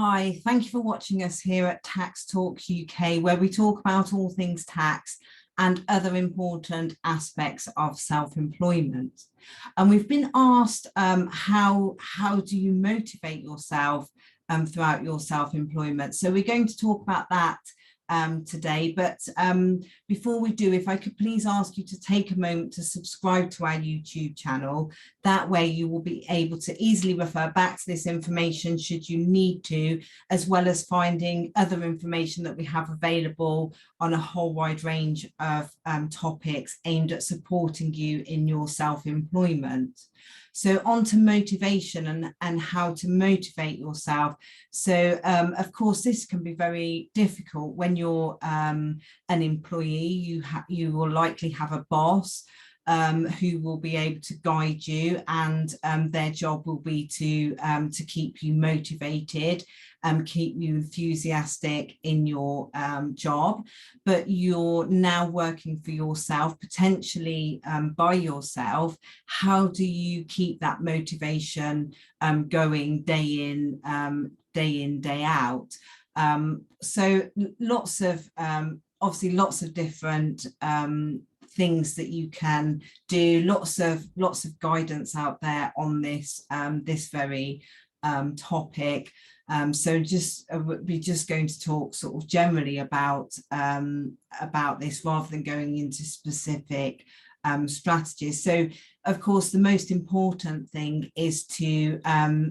Hi, thank you for watching us here at Tax Talk UK, where we talk about all things tax and other important aspects of self-employment. And we've been asked how do you motivate yourself throughout your self-employment? So we're going to talk about that today, but before we do, if I could please ask you to take a moment to subscribe to our YouTube channel. That way you will be able to easily refer back to this information should you need to, as well as finding other information that we have available on a whole wide range of topics aimed at supporting you in your self-employment. So on to motivation and how to motivate yourself. So of course, this can be very difficult when you're an employee. You will likely have a boss who will be able to guide you, and their job will be to keep you motivated, keep you enthusiastic in your job. But you're now working for yourself, potentially by yourself. How do you keep that motivation going day in, day out? So lots of obviously lots of different things that you can do, lots of guidance out there on this this very topic. So we're just going to talk sort of generally about this rather than going into specific strategies. So of course the most important thing is to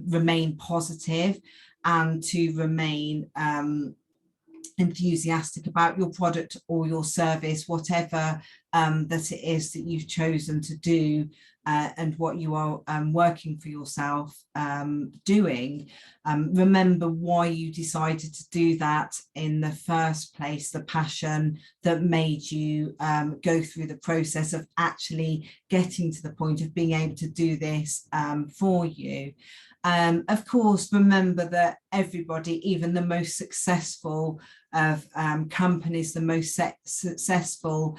remain positive and to remain enthusiastic about your product or your service, whatever that it is that you've chosen to do and what you are working for yourself doing. Remember why you decided to do that in the first place, the passion that made you go through the process of actually getting to the point of being able to do this for you. Of course, remember that everybody, even the most successful of companies, the most successful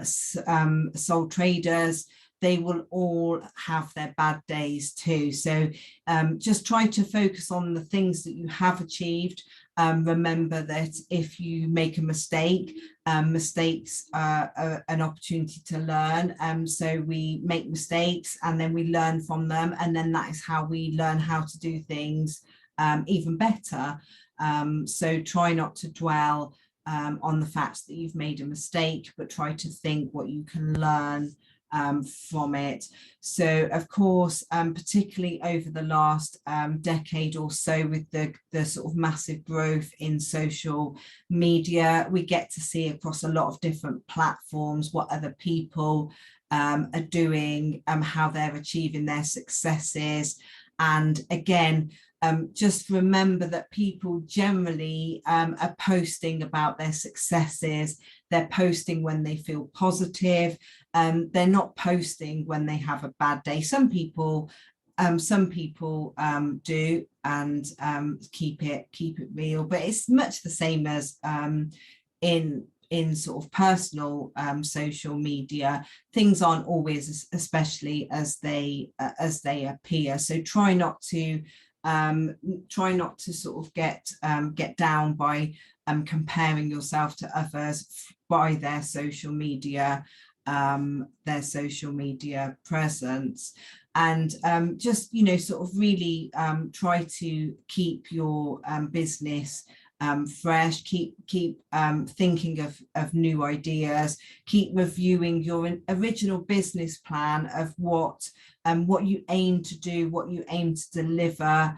sole traders, they will all have their bad days too. So just try to focus on the things that you have achieved. Remember that if you make a mistake, mistakes are an opportunity to learn. So we make mistakes and then we learn from them, and then that is how we learn how to do things even better. So try not to dwell on the fact that you've made a mistake, but try to think what you can learn from it. So of course, particularly over the last decade or so, with the sort of massive growth in social media, we get to see across a lot of different platforms what other people are doing, how they're achieving their successes. And again, just remember that people generally are posting about their successes. They're posting when they feel positive. They're not posting when they have a bad day. Some people do and keep it real, but it's much the same as in sort of personal social media. Things aren't always especially as they appear. So try not to sort of get down by comparing yourself to others by their social media presence. And just, you know, sort of really try to keep your business fresh, keep thinking of new ideas, keep reviewing your original business plan of what you aim to do, what you aim to deliver,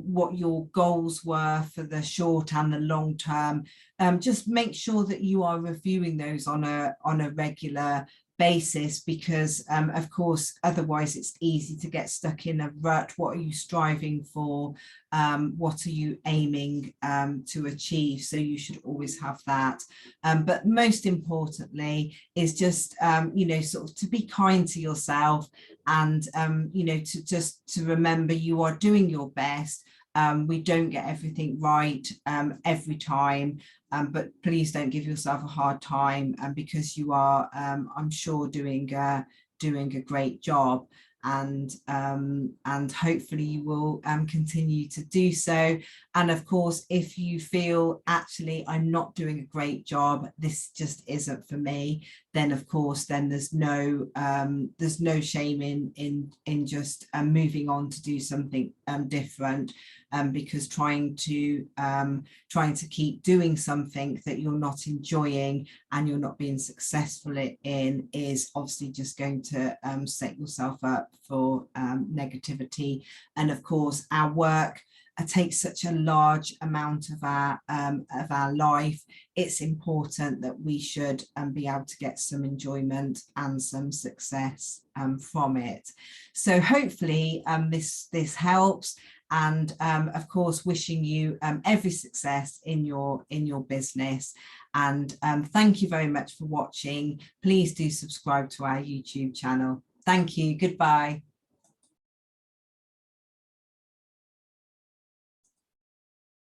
what your goals were for the short and the long term. Just make sure that you are reviewing those on a regular basis, because of course otherwise it's easy to get stuck in a rut. What are you striving for? What are you aiming to achieve? So you should always have that. But most importantly is just you know, sort of to be kind to yourself, and you know, to remember you are doing your best. We don't get everything right every time, but please don't give yourself a hard time, because you are, I'm sure, doing a great job. and hopefully you will continue to do so. And of course, if you feel actually I'm not doing a great job, this just isn't for me, then of course there's no shame in just moving on to do something different, because trying to keep doing something that you're not enjoying and you're not being successful in is obviously just going to set yourself up for negativity. And of course our work takes such a large amount of our life. It's important that we should be able to get some enjoyment and some success from it. So hopefully this helps, and of course wishing you every success in your business. And thank you very much for watching. Please do subscribe to our YouTube channel. Thank you. Goodbye.